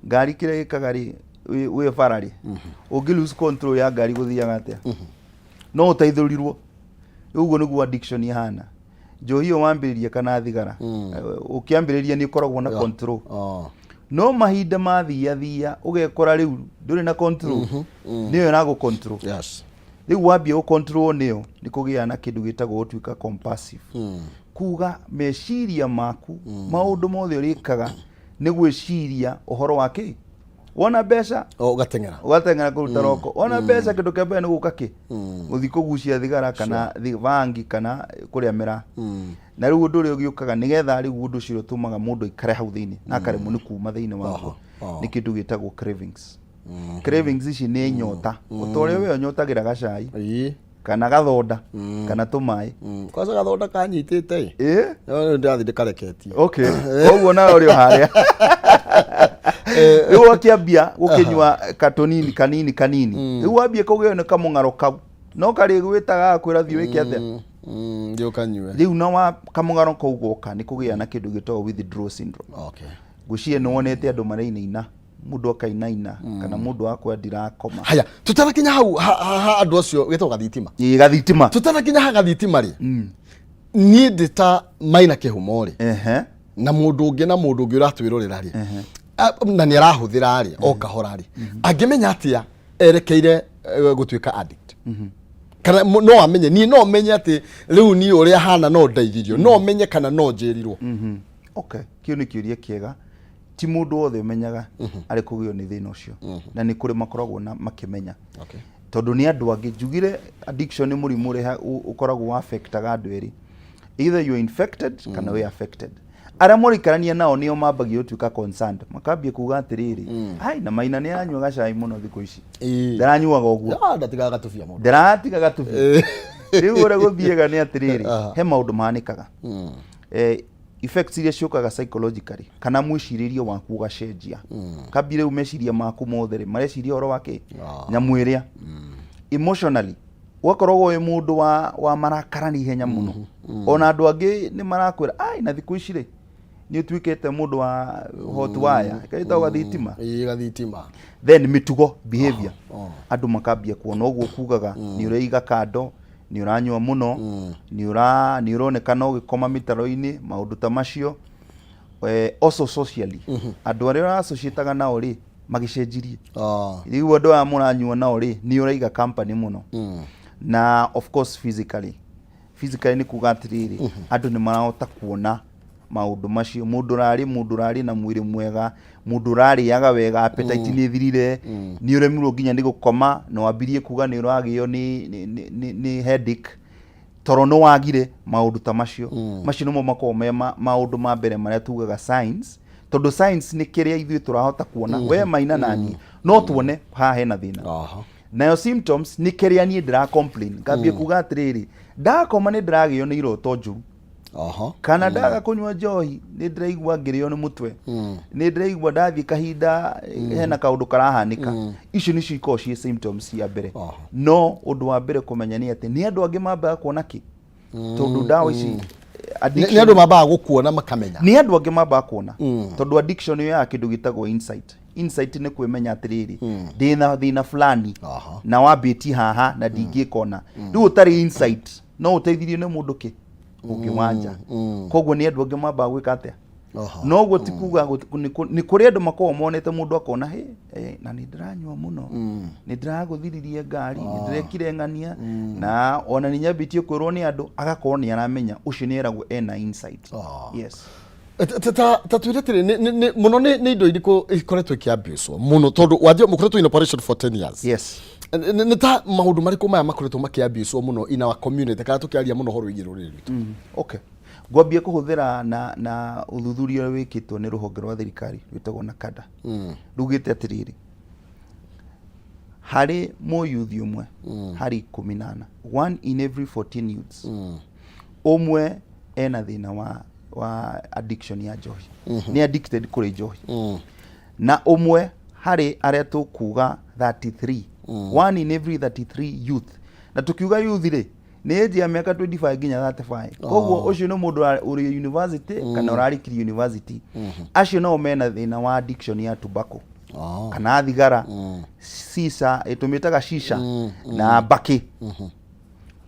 ngari kire gikagari we farari ungi lose control ya ngari guthiaga atia no utaithurirwo uguo niguo addiction ihana njohi wambiririe kana thigara ukiambiriria ni ukoragwo na control no mahinda mathia ugekora riu nduri na control niyo nago control yes riu wambie u control niyo nikugia na kindu gitagwo utwika compulsive kuga meciria maku maundu mothe urikaga ni gwiciria uhoro wake wona mbeca ugatengera kuruta roko wona mbeca kindu kia mbere ni guka ki uthi kugucia thigara kana vangi kana kuria mera na riu undu uri ugiukaga nigetha riu undu ucio tumaga mundu ikare hau thiini na karemu ni kuma thiini waguo ni kindu gitagwo cravings cravings ici ni nyota utore we nyotagira gacai kana gathonda kana tumai kwanza gathonda kanyitite no ndathi ndikareketie okay oguo na uri haria riu akiambia gukinywa katonini kanini riu wambie kugio ni kamungaro kau no kari gwitaga kwira thiu wiki atia ndio kanywe riu no wa kamungaro kau goka ni kugia na kindu gitagwo withdrawal syndrome okay gucie no wonete andu marainaina mundu akainaina kana mundu akwa ndirakoma haya tutarakinya hau andu acio gitwa gathitima gathitima tutarakinya ha gathitima ri ni ndita maina kihumo ri na mundu ungi uratwirorera ri na ni arahuthira ri o kahora ri angimenya atia erekeire gutwika addict kana no amenye ni no menye ati riu ni uria hana no ndeithirio no menye kana no njirirwo okay kiyo ni kiuria kiega ti mundu wothe menyaga ari kugio ni thina ucio na ni kuri makoragwo na makimenya okay tondu ni andu angi jugire addiction ni murimu ri ukoragwo affectaga andu eri either you are infected kana we affected ara murikarania nao nio mambagi utuika concerned makambie kuga atiriri ai na maina ni anywa gacai muno thiko ici ndaranyuaga uguo ndatigaga gatufia mundu ndaratiga gatufia riu ura guthiega ni atiriri he maundu manikaga effects iria ciukaga psychologically kana mwiciririo waku gacenjia kambire umeciria maku mothe mareciria oro wake nyamwiria emotionally wakorogwo we mundu wa marakara ni henya muno ona andu angi ni marakwira ai na thiku ici ri ni utwikete mundu wa hot wire kaita gathitima gathitima then mitugo behavior andu makambia kuona uguo kugaga ni ureiga kando ni uranywa muno ni uronekana ugikoma mitaro-ini maundu ta macio also socially andu aria associataga nao ri magicenjirie riu andu aya muranyua nao ri ni uraiga company muno na of course physically ni kuga atiriri andu ni marahota kuona maundu macio mundu rari na mwiri mwega mundu rariaga wega appetite ni thirire ni uremirwo nginya ni gukoma no ambirie kuga ni uragio ni headache toro no wagire maundu ta macio macio no mako maundu ma mbere maria tugaga signs tondu signs ni kiria ithui turahota kuona we maina nani no tuone ha hena thina nayo symptoms ni kiria ni ndira complain ngambie kuga atiriri ndakoma ni ndiragio ni iroto njuru kana ndaga kunywa njohi ni ndiraigua ngirio ni mutwe ni ndiraigua ndathie kahinda hena kaundu karahanika icio ni ciiko cie symptoms cia mbere no undu wa mbere kumenya ni ati ni andu angi mambaga kuona ki tondu ndawa ici ni andu mambaga gukuona makamenya ni andu angi mambaga kuona tondu addiction yo ya kindu gitagwo insight ni kwimenya atiriri ndina thina fulani na wambiti haha na ndingikona riu utari insight no uteithirio ni mundu ki ukiwanja koguo ni andu angi mamba gwika atia no guo ti kuga ni kuri andu makoo monete mundu akona he na ni ndiranyua muno ni ndiraguthiririe ngari ni ndirekire ng'ania na ona ni nyambitio kwirwo ni andu agakorwo ni aramenya ucio ni eragwo ena insight yes tatwiretire muno ni indo iriko ikoretwo ikiambicwo muno tondu wajia mukoretwo in operation for 10 years yes ni ta maundu mariko maya makoretwo makiambicwo muno in our community kana tukiaria muno horo igiro riri okay gwambie kuhuthira na uthuthuria wikitwo ni ruhonge rwa thirikari witagwo na kada rugite atiriri hari mo youth umwe hari 18 one in every 14 youths umwe ena thina wa addiction ya njohi ni addicted kuri njohi na umwe hari aria tukuga 33 one in every 33 youth na tukiuga youth ri ni age ya miaka 25 nginya 35 koguo ucio no mundu uri university kana urarikiri university acio no mena thina wa addiction ya tobacco kana thigara sisa itumitaga shisha na baki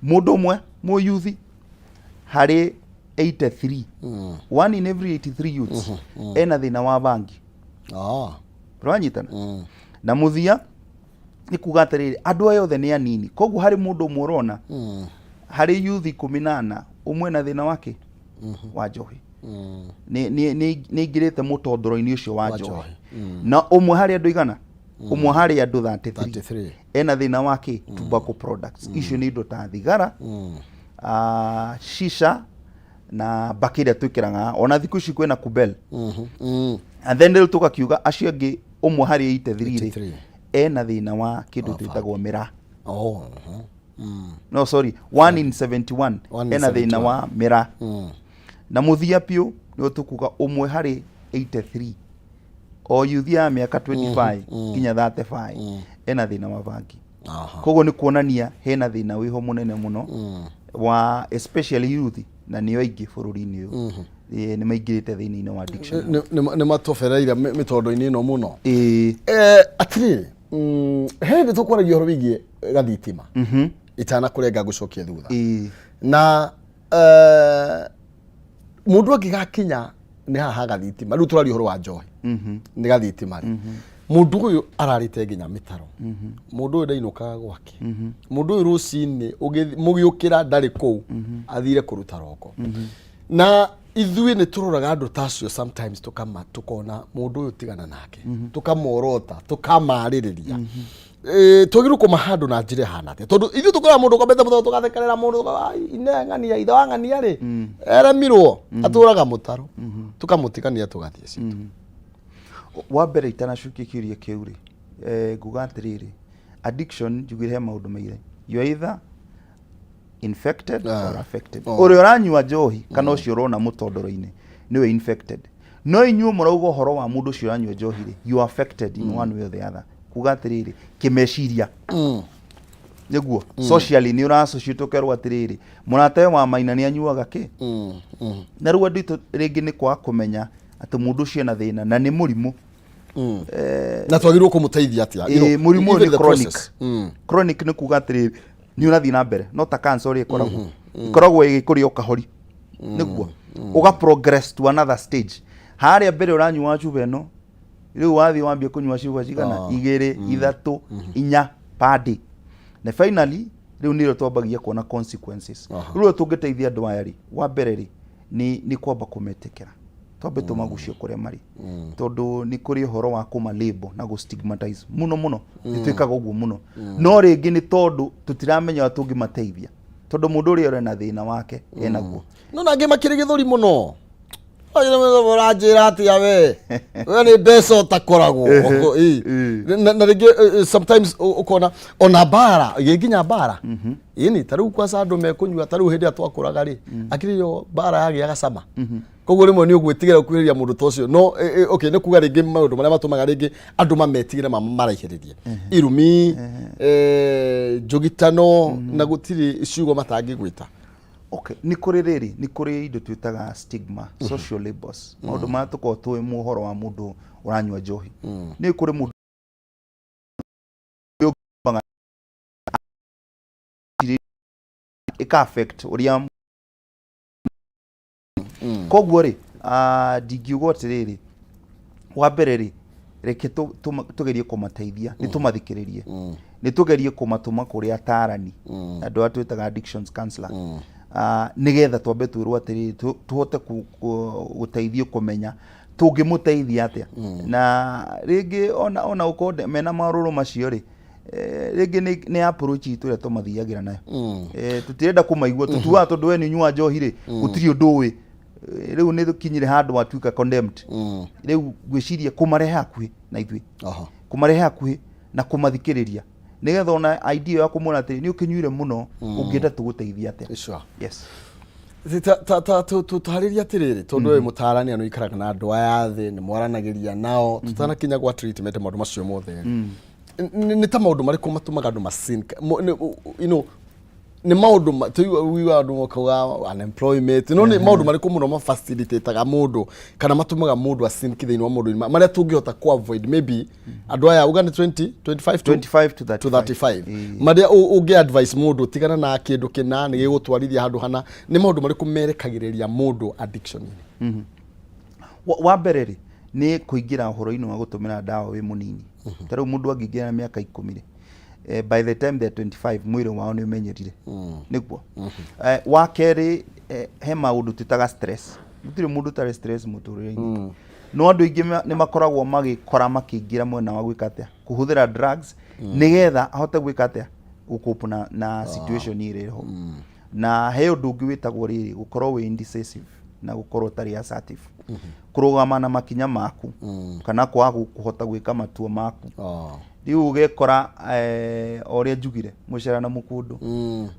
mundu mwe mu youth hari 83 one in every 83 youths ena thina wa bangi rwanyitana na muthia ni kuga atiriri andu ayo othe ni anini koguo hari mundu murona hari youth 18 umwe na thina wake wa njohi ni ingirite mutondoro-ini ucio wa njohi na umwe hari andu igana umwe hari andu 33 ena thina wake tobacco products icio ni indo ta thigara shisha na bakira twikiraga ona thiku ici kwina kubel and then rĩu tukakiuga acio angĩ umwe hari 83 ena thina wa kindu twitagwo mira no sorry 1 in 71 ena thina wa mira na muthia piu ni tukuga umwe hari 83 o yuthia miaka 25 kinya 35 ena thina wa bangi koguo ni kuonania hena thina wiho munene muno wa especially youth na niyo aingi bururi-ini uyu ni maingirite thiini-ini wa addiction ni matofereira mitondo-ini ino muno atiri hindi tukwaragia horo wigie gathitima itana kurenga gucokia thutha na mundu angigakinya ni haha gathitima riu turari horo wa njohi ni gathitima ri mundu uyu ararite nginya mitaro mundu uyu ndainukaga gwake mundu uyu rucini mugiukira ndari kou athire kuruta roko na ithui ni turoraga andu tacio sometimes tukona mundu uyu tigana nake tukamorota tukamaririria tugiru kumahandu na njire hanate tondu ithu tukora mundu komete mutho tugathekerera mundu inengania ithe wangania ri eremirwo aturaga mutaro tukamutigania tugathie citu wa mbere itanacukia kiuria kiu ri nguga atiriri addiction njugire maundu maire you are either infected or affected uri uranyua njohi kana ucio urona mutondoro-ini niwe infected no inyuo murauga horo wa mundu ucio uranyua njohi ri you are affected in one way or the other kuga atiriri kimeciria niguo socially ni urassociate ukerwo atiriri muratae wa maina ni anyuaga ki na ruo ndito ringi ni kwa kumenya ati mundu ucio na thina na ni murimu na twagirwo kumuteithia atia murimu ni chronic chronic ni kuga atiriri ni urathi na mbere no ta cancer uri ikoragwo igikuria ukahori niguo uga progress to another stage haria mbere uranyua chuba ino riu wathi wambie kunyua chuba cigana 2 3 4 padi na finally riu niro twambagia kuona consequences riu tungiteithia andu aya ri wa mbere ri ni kwamba kumetekera twambe tumagucio kuria mari tondu ni kuri horo wa kuma label na go stigmatize muno nitwikaga uguo muno no ringi ni tondu tutiramenya tungimateithia tondu mundu uri ore na thina wake enaguo no nangi makiri githuri muno urajira atia we ni mbeca utakoragwo na ringi sometimes ukona ona bara nginya bara ini tariu kwa sandu mekunyua tariu hindi atwakuraga ri akiriyo bara yagia gacama koguo rimwe ni ugwitigira kwiriria mundu tocio no okay ni kuga ringi maundu maria matumaga ringi andu mametigire maraihiririe irumi njugitano na gutiri ciugo matangi gwita okay ni kuri riri ni kuri indo twitaga stigma social labels maundu ma tuko twi muhoro wa mundu uranyua njohi ni kuri mundu ika affect uria koguo ri ndingiuga atiriri wa mbere ri reke tugerie kumateithia ni tumathikiririe ni tugerie kumatuma kuri atarani andu atwitaga addictions counselor nigetha twambe twirwo atiriri tuhote guteithio kumenya tungimuteithia atia na ringi ona ukonde mena maruru macio ri ringi ni approach itu ria tumathiagira nayo tutirenda kumaigua tutuaga tondu we ni nyua njohi ri gutiri undu wi riu ni tukinyire handu watuika condemned riu gwiciria kumarehe hakuhi na ithui kumarehe hakuhi na kumathikiriria nigetha ona idea ya kumona ati ni ukinyuire muno ungienda tuguteithia atia yes tutariria atiriri tondu we mutarani anu ikaraga na andu aya thi ni mwaranagiria nao tutana kinya gwa treatment maundu macio mothe ni ta maundu mariko matumaga andu masin you know ni maundu tuiwa andu mokaga unemployment no ni maundu mariko muno ma facilitateaga mundu kana matumaga mundu asinki thini wa mundu maria tungihota ku avoid maybe andu aya ugani 25 to 35 maria ungi advice mundu tigana na kindu kina ni gigutwarithia handu hana ni maundu mariko merekagiriria mundu addiction wa bereri ni kuingira horo-ini wa gutumira dawa wi munini tariu mundu angiingira miaka 10 by the time they're 25 mwiri wao ni umenyerire niguo wa keri he maundu tutaga stress gutire mundu tare stress muturire-ini no andu ingi ni makoragwo magikora makiingira mwena wa gwikatia kuhuthira drugs nigetha ahote gwikatia gukupuna na situation ire ho na he undu ungi witagwo riri gukorwo wi indecisive na gukorwo tari assertive kurugama na makinya maku kana kwaga kuhota gwika matua maku riu ugekora oria njugire mucera na mukundu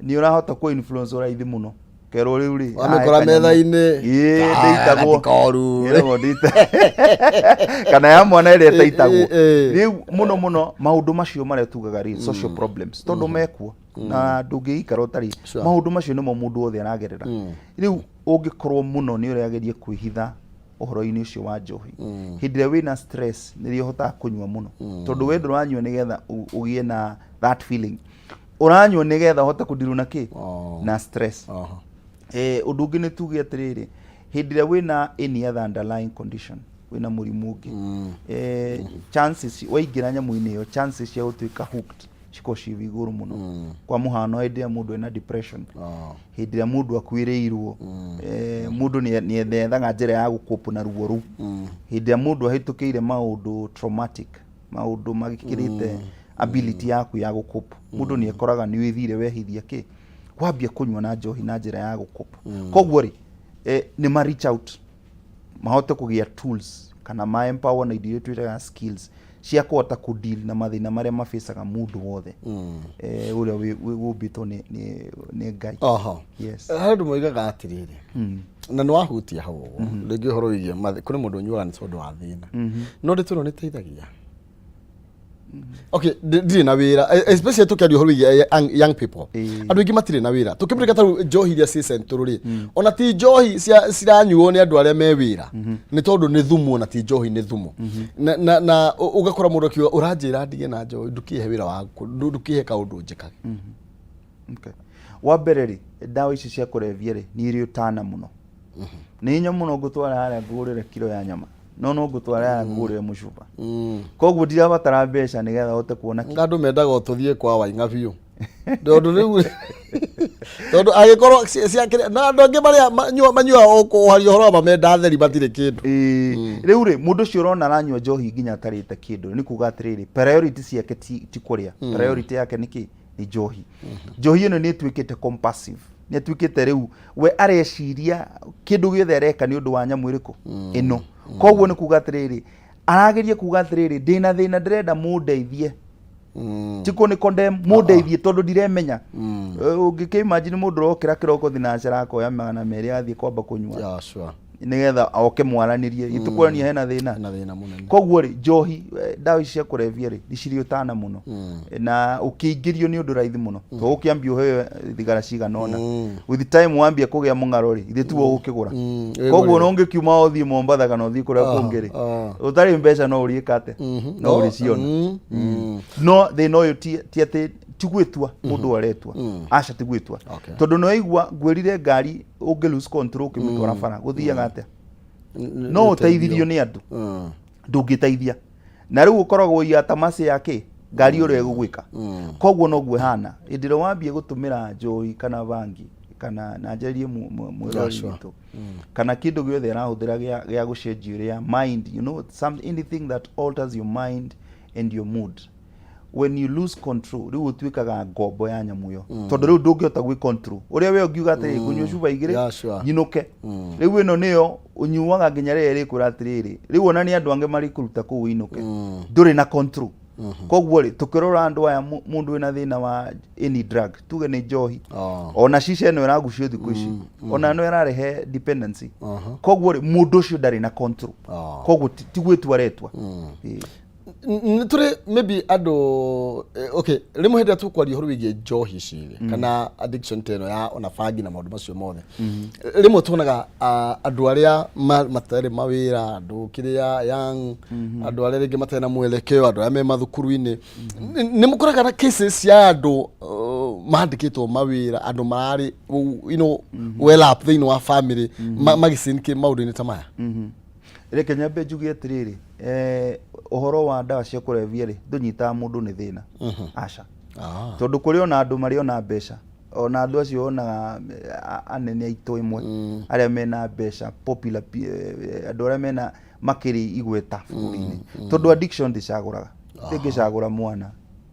ni urahota ku influence uraithi muno kero riu ri amekora metha-ini ndeitagwo koru kana ya mwana ire ndeitagwo riu muno maundu macio maria tugaga ri social problems tondu mekuo na ndungiikara utari maundu macio nimo mundu othe aragerera riu ungikorwo muno ni uragerie kwihitha uhoro-ini ucio wa njohi hindire wina stress ni rihota kunywa muno tondu we nduranywa nigetha ugie na that feeling uranywa nigetha hota kudiru na ki na stress undu ungi ni tuge atiriri hindire wina any other underlying condition wina murimu ungi chances waingira nyamu-ini iyo chances ya utuika hooked cikoshi iguru muno kwa muhano hindi ya mundu ena depression hindi ya mundu akwireirwo mundu ni ethaga njira ya gukopu na ruo ru hindi ya mundu ahitukire maundu traumatic maundu magikirite ability yaku ya gukopu mundu ni ekoraga ni withire wehithia ki kwambia kunywa na njohi na njira ya gukopu koguo ri ni ma reach out mahote kugia tools kana ma empower na idio twitaga skills cia kuhota ku deal na mathina maria mafacaga mundu wothe uria wubitwo ni Ngai yes handu moigaga atiriri na no ahutia hau ringi horo wigie kuri mundu nyuaga ni tondu wa thina no ndituno ni teithagia okay ndiri na wira especially tukiario horo wigie young people andu ingi matire na wira tukimurika taru njohi iria ci centrally ona ti njohi ciranyuo ni andu aria me wira ni tondu ni thumu ona ti njohi ni thumu na ugakora mundu kiwa uranjira ndige na njohi ndukihe wira waku ndukihe kaundu njikage okay wa bereri dawa ici cia kurevia ri ni iri utana muno ni nya muno gutwara haria ngurire kilo ya nyama no ngutwara haria ngurire mucuba koguo ndirabatara mbeca nigetha hote kuona ki andu mendaga ututhie kwa wainga biu tondu riu tondu agikorwo ciakire na andu angi maria manyua okuharia horo mamenda theri matire kindu riu ri mundu cio urona aranyua njohi nginya atarite kindu ni kuga atiriri priority ciake ti kuria priority yake niki ni njohi njohi ino ni twikite compulsive ni twikite riu we areciria kindu giothe areka ni undu wa nyamu iriku ino koguo ni kuga atiriri arageria kuga atiriri ndina thina ndirenda mundeithie tiko ni condemn mundeithie tondu ndiremenya ungike imagine mundu rokira kiroko thinacera akoya 200 athie kwamba kunywa nigetha oke mwaranirie itukurania hena thina munene koguo ri njohi dawa ici cia kurevia ri iciri utana muno na ukiingirio ni undu raithi muno to ukiambia uhe thigara ciganona with time wambia kugia mungaro ri ithe tu ukigura koguo no ungikiuma othie Mombatha kana othie kuria kungiri utari mbeca no uriikate no uri ciona no they know you ti tigwitua mundu aretwa aca tigwitua tondu no igwa ngwirire ngari ungi lose control kimutwara bara guthiaga atia no uteithirio ni andu ndungiteithia na riu ukoragwo ya tamasi yake ngari uri egugwika koguo no gwe hana indiro wambie gutumira njohi kana bangi kana na njerie mwirori witu kana kindu giothe arahuthira gia gucenjia uria mind you know anything that alters your mind and your mood when you lose control riu utwikaga ngombo ya nyamu yo tondu riu ndungihota gwi control uria we ungiuga atiri kunywa cuba igiri yinuke riu ino niyo unyuaga nginya ria iri kuratiriri riu ona ni andu ange mari kuruta ku winuke nduri na control koguo ri tukirora andu aya mundu wina thina wa any drug tuge ni njohi ona shisha ino iragucio thiku ici ona no irarehe dependency koguo ri mundu ucio ndari na control koguo tigwitu aretwa Tore maybe ado okay rimo henda tu kwaria horo wige njohi cire kana addiction teno ya ona fagi na maundu macio mothe rimo tunaga andu aria matare mawira andu kiria young andu aria ringi matena mwelekeo andu aria me mathukuru-ini ni mukuraga na cases ya andu mandikitwo mawira andu marari well up thini wa family magisinike maundu-ini ta maya reke nyambe njugie atiriri uhoro wa ndawa cia kurevia ri ndunyita mundu ni thina aca tondu kuri ona andu mari ona mbeca ona andu acio ona anene aitũ imwe aria mena mbeca popular andu aria mena makiri igweta bũrũri-inĩ tondu addiction ndicagũraga ndingĩcagũra mwana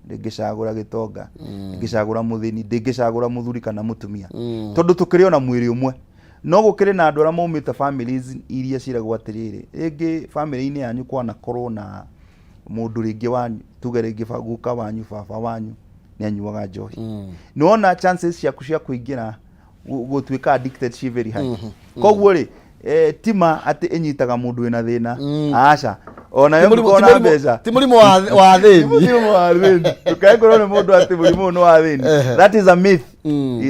ndingĩcagũra gĩtonga ndingĩcagũra mũthĩni ndingĩcagũra mũthuri kana mũtumia tondu tukĩrĩ ona mwĩrĩ ũmwe no gukire na andu aria maumite families iria ciragwo atiriri ringi family-ini yanyu kwana korwo na mundu ringi wanyu tuge ringi guka wanyu baba wanyu ni anyuaga njohi niwona chances ciaku cia kuingira gutuika addicted ci very high koguo ri tima ati inyitaga mundu wina thina aca ona yo mukona mbeca ti murimu wa thini murimu wa thini tukaigorwo ni mundu ati murimu no wa thini that is a myth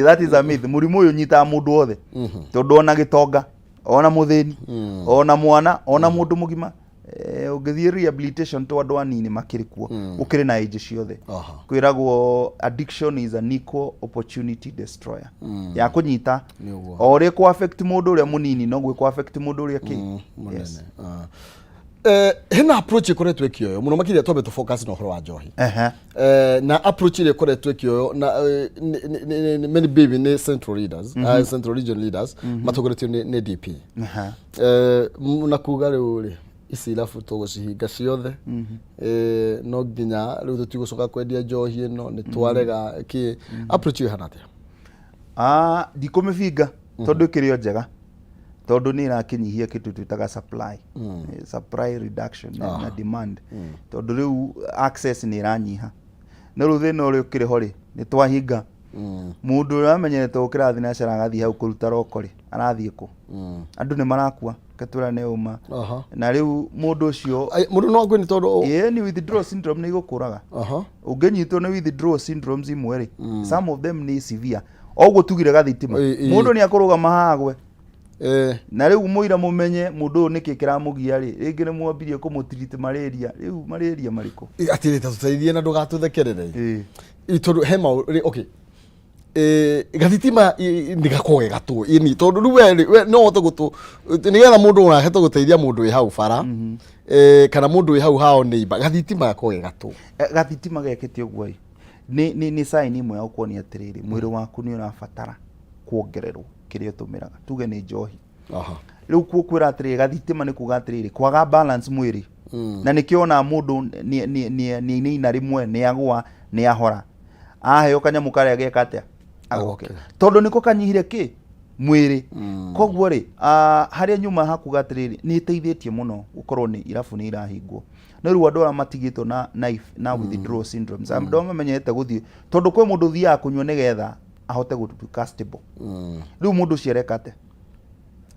that is a myth murimu uyu nyita mundu othe tondu ona gitonga ona muthini ona mwana ona mundu mugima ungithie rehabilitation to andu anini makiri kuo ukiri na age ciothe kwiragwo addiction is an equal opportunity destroyer ya kunyita ori ku affect mundu uria munini no gwi ku affect mundu uria ki hena approach ikoretwe kioyo muno makiria tobe to focus no horo wa njohi na approach ile ikoretwe kioyo na many baby ne central leaders central region leaders matogoretio ne DP na kuga uri isi ilafu togo cihinga ciothe no nginya riu tutigocoka kwendia njohi ino ni twarega ki approach hana atia ndikumifinga tondu kirio njega tondu ni irakinyihia kitu twitaga supply supply reduction na demand tondu riu access ni iranyiha na riu thina uri ukiri hori ni twahinga mundu uramenyerete ukirathi na cera gathi hau kuruta roko ri arathie ku andu ni marakua katura ne uma na riu mundu ucio mundu no ngwe ni tondu ni withdrawal syndrome ni igukuraga ungenyitwo ni withdrawal syndromes imwe ri some of them ni severe oguo tugire gathitima mundu ni akurugama hagwe na riu muira mumenye mundu niki kiramugia ri ringi ni mwambirie kumutreat malaria riu malaria mariko atire tatuteithie na ndugatuthekerere tondu hema okay gathitima ndigakoge gatu ini tondu riu we no hote gutu nigetha mundu una hete guteithia mundu wi hau bara kana mundu wi hau hao neighbor gathitima gakoge gatu gathitima gekete uguo ni sign imwe ya kuonia atiriri mwiri waku ni urabatara kuongererwo kiria tumiraga tuge ni njohi riu kwira atiriri gathitima ni kuga atiriri kwaga balance mwiri na nikiona mundu ni ina rimwe ni agwa ni ahora aheo kanyamu karia geka atia agokera tondu niko kanyihire ki mwiri koguo ri haria nyuma hakuga atiriri ni iteithĩtie muno gukorwo ni irabu ni irahingwo no riu andu matigitwo na withdrawal syndromes andu mamenyete guthie tondu kwe mundu thia kunywa nigetha ahote gutuika stable riu mundu cierekate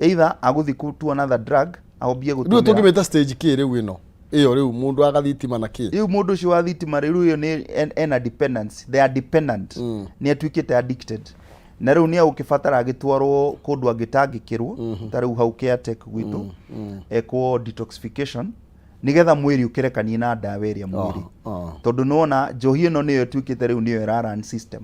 either aguthi to another drug ahobie gutumira riu tungimeta stage ki riu ino iyo riu mundu agathitima na ki riu mundu cio wathitima riu iyo ni ena dependence they are dependent ni atwikite addicted na riu ni ukifatara agitwarwo kundu agitangikirwo ta riu hau caretaker gwitu eko detoxification nigetha mwiri ukirekanie na ndawa iria mwiri tondu nona njohi ino niyo twikite riu niyo run system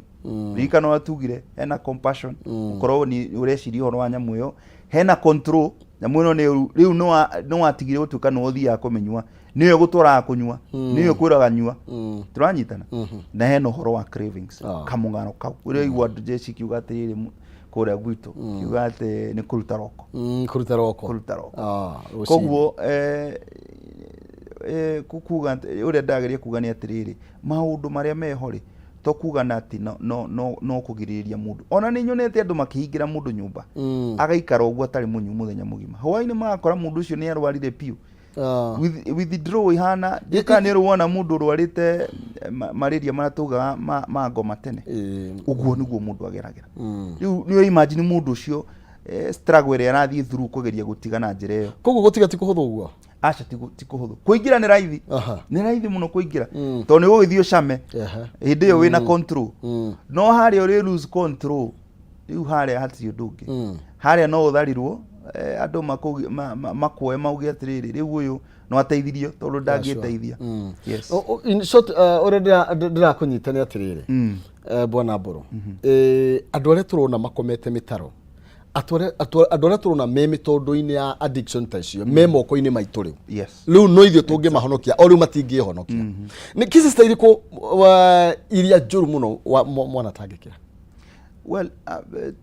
rika no atugire hena compassion ukorwo ni ureciria horo wa nyamu yo hena control nyamu ino ni riu no atigire utuka no thia kumenywa niyo gutwara kunywa niyo kwiraga nywa turanyitana na hena horo wa cravings kamungano kau uri igwa jeci kiuga atiriri kuria gwitu kiuga ati ni kuruta roko koguo kukuga uria ndageria kuga ni atiriri maundu maria mehori to kuga na ati no kugiriria mundu ona ni nyonete andu makihingira mundu nyumba agaikara uguo atari munyu muthenya mugima hwaini magakora mundu ucio ni arwarire piu withdraw ihana dika ni ruona mundu rwarite malaria maratuga magoma tene uguo niguo mundu ageragera riu imagine mundu ucio struggle ria arathie through kugeria gutigana njira iyo koguo gutiga ti kuhuthu uguo acha tiko huthu kuingira ni raithi ni raithi muno kuingira to ni gugithio came hindi yo wina control no hari uri lose control riu hari hati ndungi hari no utharirwo andu makuoe mauge atiriri riu uyu no ateithirio tondu ndangiteithia yes in short ndira kunyitania atiriri bwana Mburu andu aria turona makomete mitaro andu aria turona me mitondu-ini ya addiction ta icio me moko-ini maitu riu riu no ithio tungimahonokia o riu matingihonokia ni kisi sta iriku iria njuru muno mwana tangikira well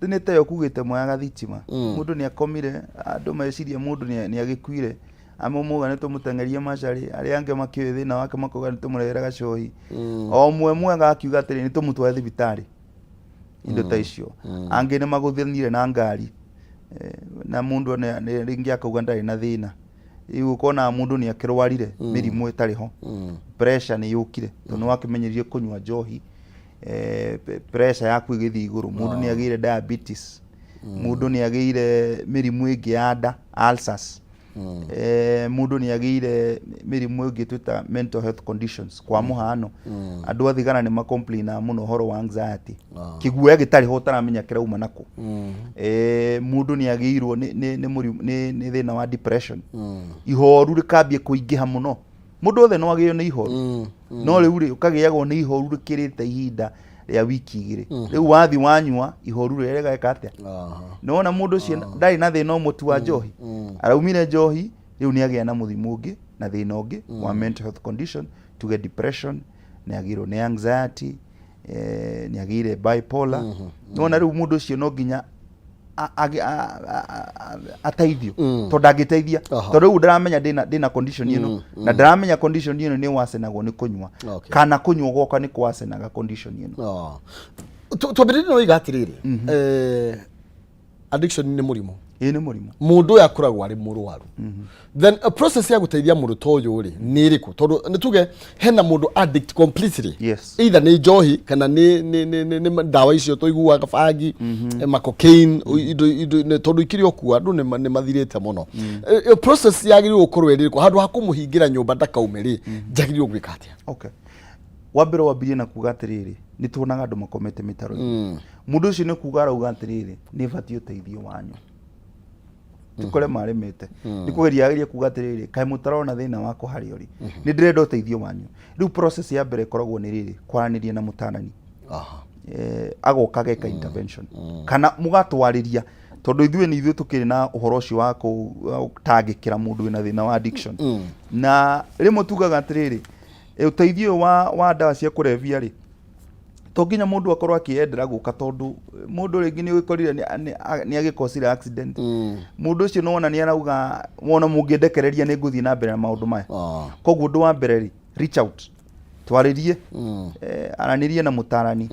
nite yo kugite moya gathitima mundu ni akomire andu meciria mundu ni agikuire amomuga ni tumutengerie macari ari ange makioe thina wake makoga ni tumurehera gacohi o mwe gakiuga atiri ni tumutware thibitari indo ta icio ange ni maguthinire na ngari na mundu ni ringi akauga ndari na thina igu kona mundu ni akirwarire mirimu itariho pressure ni yukire to no akimenyerie kunywa njohi pressure yaku igithi iguru mundu ni agire diabetes mundu ni agire mirimu ingi ya nda ulcers mundu ni agire mirimu ingi twita mental health conditions kwa muhano andu athigana ni macomplaina muno horo wa anxiety kiguoya gitari ho taramenya kirauma nako mundu ni agirwo ni thina wa depression ihoru rikambie kuingiha muno mundu othe no agio ni ihoru no riu ri ukagiagwo ni ihoru rikirite ihinda ria wiki igiri riu wathi wanyua ihoru rega ekatia nona mundu cio ndari na thina mutu wa njohi araumire njohi riu ni agia na muthimu ungi na thina ungi wa mental health condition tuge depression ni agirwo ni anxiety ni agire bipolar nona riu mundu cio no nginya ataithio to ndangiteithia to riu ndaramenya ndina condition ino na ndaramenya condition ino ni wacenagwo ni kunywa kana kunywa goka ni kwacenaga condition ino twambirire no igatiriri addiction ni murimu ni murimu mundu yakuragwo ari murwaru then a process ya guteithia mundu toyo ri ni iriku tondu nituge hena mundu addict completely either ni njohi kana ni dawa icio toiguaga bangi cocaine tondu ikirio ku andu ni mathirite muno process yagirirwo gukorwo iriku handu hakumuhingira nyumba ndakaume ri njagirirwo gwika atia wambere wambirie na kuga atiriri ni tuonaga andu makomete mitaro mundu ucio ni kuga arauga atiriri ni batio teithio wanyu tukore maremete nikugeria agiria kuga atiriri kai mutarona thina wako hari ori ni ndirenda uteithio wanyu riu process ya mbere koragwo ni riri kwaraniria na mutanani agoka geka intervention kana mugatwariria tondu ithuĩ tukiri na uhoro ucio wa gutangikira mundu wina thina wa addiction na rimwe tugaga atiriri uteithio wa ndawa cia kurevia ri to nginya mundu akorwo akiendera guka tondu mundu ringi ni ukorire ni agikosira accident mundu ucio no wona ni arauga wona mungiendekereria ni nguthi na mbere na maundu maya koguo ndu wa mbere ri reach out twaririe aranirie na mutarani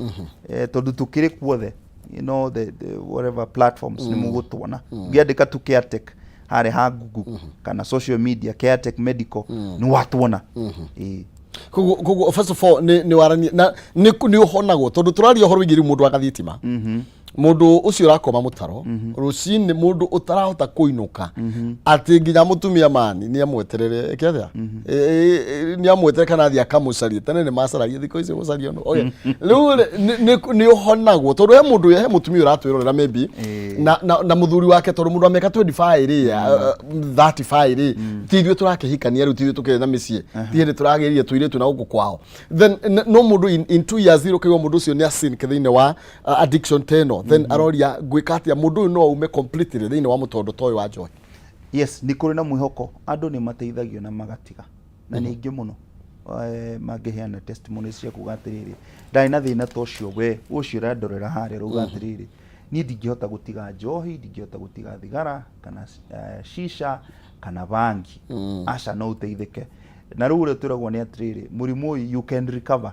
tondu tukiri kuothe you know the whatever platforms ni mugutwona ngiandika tu caretaker hari ha Google kana social media caretaker medical ni watwona kugu first of all ni warani na ni uhonagwo tondu turaria horo igiri mundu akathitima mundu ucio rakoma mutaro rucini mundu utarahota kuinuka ati nginya mutumia mani ni amweterere kethia ni amweterere kana thia kamucarie tene ni macararie thiko icio mucarie no okay riu ni uhonagwo tondu he mundu he mutumia uratwirorera maybe na muthuri wake tondu mundu ameka 25 ri 35 ri tithio turakihikania riu tithio tukire na micie tithio turageria tuire tu na guku kwao then no mundu in 2 years ro kiwa mundu ucio ni asin kithine wa addiction teno then aroria gwikatia mundu no ume completely thine wa mutondo toyo wa njohi yes ni kuri na mwihoko andu ni mateithagio na magatiga na ningi muno mangiheana testimony cia kugatiriri ndai na thina tocio we ucio randorera hari rugatiriri ni ndingihota gutiga njohi ndingihota gutiga thigara kana shisha kana bangi aca no uteithike na rure turagwo ni atiriri murimu you can recover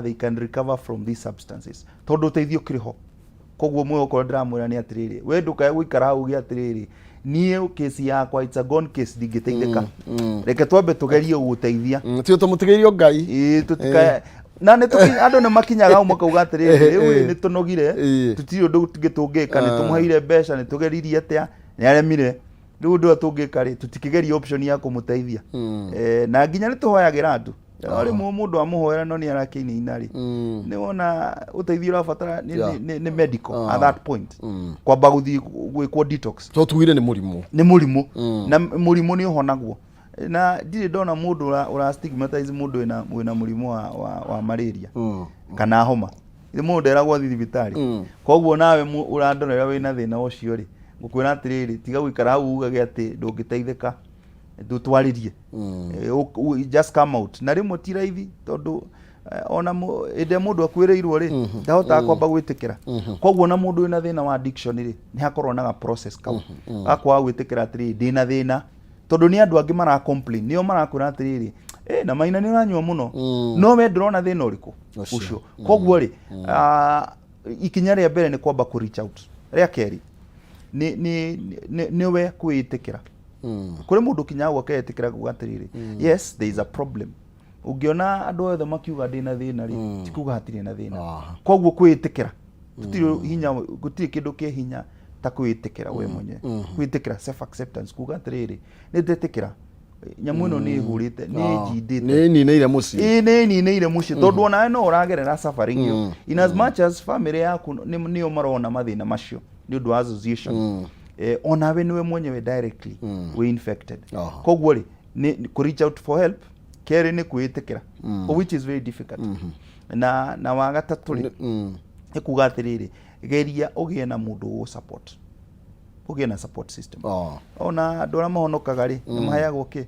they can recover from these substances tondu uteithio kiriho koguo mwihoko ndiramwira ni atiriri we ndukae guikara hau gi atiriri nie kesi yakwa it's a gone case ndingiteithika reke twambe tugerie guteithia tio tumutigeirio ngai tutika na ne tuki andu ne makinyaga umwe kauga atiriri riu ni tunogire tutiri undu tungitungika ni tumuhaire mbeca ni tugeririe atia ni aremire riu ndu atungika ri tutikigeria option ya kumuteithia na nginya ni tuhoyagira andu ari mundu amuhoera no ni arakiini inari ni wona uteithio rabatara ni medical at that point kwamba guthi gwikwo detox to tuire ni murimu na murimu ni uhonagwo na ndire ndona mundu ura stigmatize mundu wina murimu wa malaria kana homa ni mundu eragwo thibitari koguo nawe urandorera wina thina ucio ri ngukwira atiriri tiga gwikara hau ugage ati ndungiteithika ndutwaririe just come out na rimwe ti raithi tondu ona inde mundu akwireirwo ri ndahota kwamba gwitikira koguo na mundu wina thina wa addiction ri ni hakorwo na process kau akwa gwitikira atiri ndina thina tondu ni andu angi mara complain nio marakwira atiri na maina ni uranywa muno no we ndurona thina uriku ucio koguo ri ikinya ria mbere ni kwamba ku reach out ria keri ni we kwitikira kuri mundu kinyago aketikira kugatiriri yes there is a problem ungiona andu othe makiuga ndina thina ri tikuga hatiri na thina koguo kwitikira tutiri hinya gutiri kindu ke hinya ta kwitikira we mwenye kwitikira self acceptance kuga atiriri ni ndetikira nyamu ino ni hurite ni jindite ni neire muci ni neire muci tondu ona no uragerera suffering yo in as much as family yaku ni marona mathina macio ni undu wa association ona we niwe mwenyewe directly we infected koguo ri ni ku reach out for help care ni kwitikira which is very difficult na wagatatu ri ikuga atiriri geria ugie na mundu wo support ugie na support system ona ndora mahonokaga ri mahayagwo ki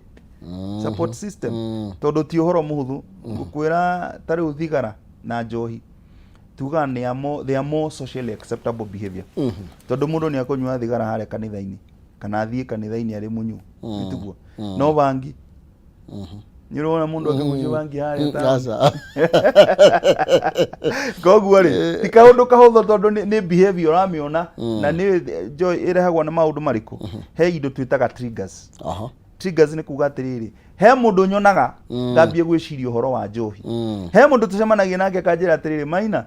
support system tondu ti uhoro muhuthu ngukwira tari uthigara na njohi tuga ni they are more socially acceptable behavior tondu mundu ni akunywa thigara hare kanitha-ini kana athie kanitha-ini ari munyu nituguo no bangi ni rona mundu akamunywa bangi hare ta koguo ri ti kaundu kahutho tondu ni behavior ramiona na ni joy irehagwo na maundu mariku he indo twitaga triggers triggers ni kuga atiriri he mundu nyonaga ngambie gwiciria uhoro wa njohi he mundu tucemanagia nake kanjira atiriri maina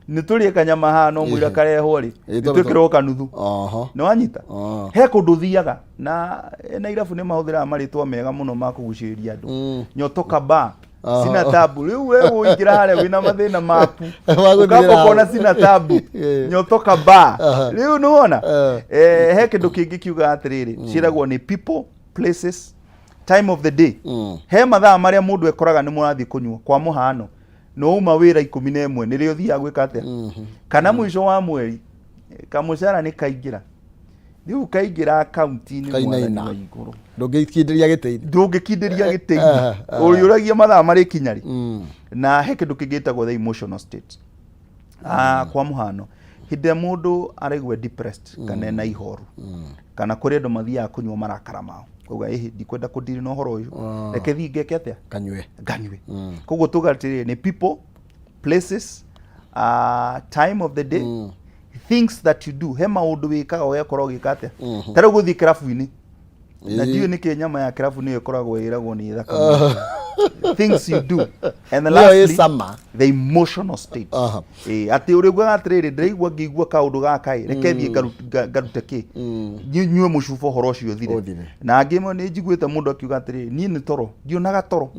ni turi kanyama hano mwira karehwo ri twikirwo kanuthu no anyita he kundu thiaga na irabu ni mahuthira maritwa mega muno ma kuguciriria andu nyotoka ba sina tabu riu we uingira hare wina mathina maku ukabona sina tabu nyotoka ba riu nuona he kindu kingi kiuga atiriri ciragwo ni people places time of the day he mathaa maria mundu ekoraga ni murathi kunywa kwa muhano no uma wira 11 ni rio thia gwika atia kana mwisho wa mweri kamucara ni kaingira riu kaingira account ni mwana iguru ndungikindiria giteithio uriuragia mathaa mari kinyari na he kindu kingitagwo the emotional state kwa muhano hinde mundu araigwe depressed kana na ihoru kana kuri andu mathia kunywa marakara mao kuga ndikwenda kudiri no horo uyu reke thinge ketia ganywe koguo tugatire ni people places time of the day things that you do he maundu wikaga ugakorwo gikatia tare guthi kirabu-ini na ndiyo ni kenyama ya kirabu ni ikoragwo iragwo ni thaka things you do and the lastly the emotional state ati urigwa atiriri ndiraigwa ngigwa kaundu gakai reke thie garute ki nywe mucubo horo cio thire na ngimo ni njiguite mundu akiuga atiriri ni ni toro ngionaga toro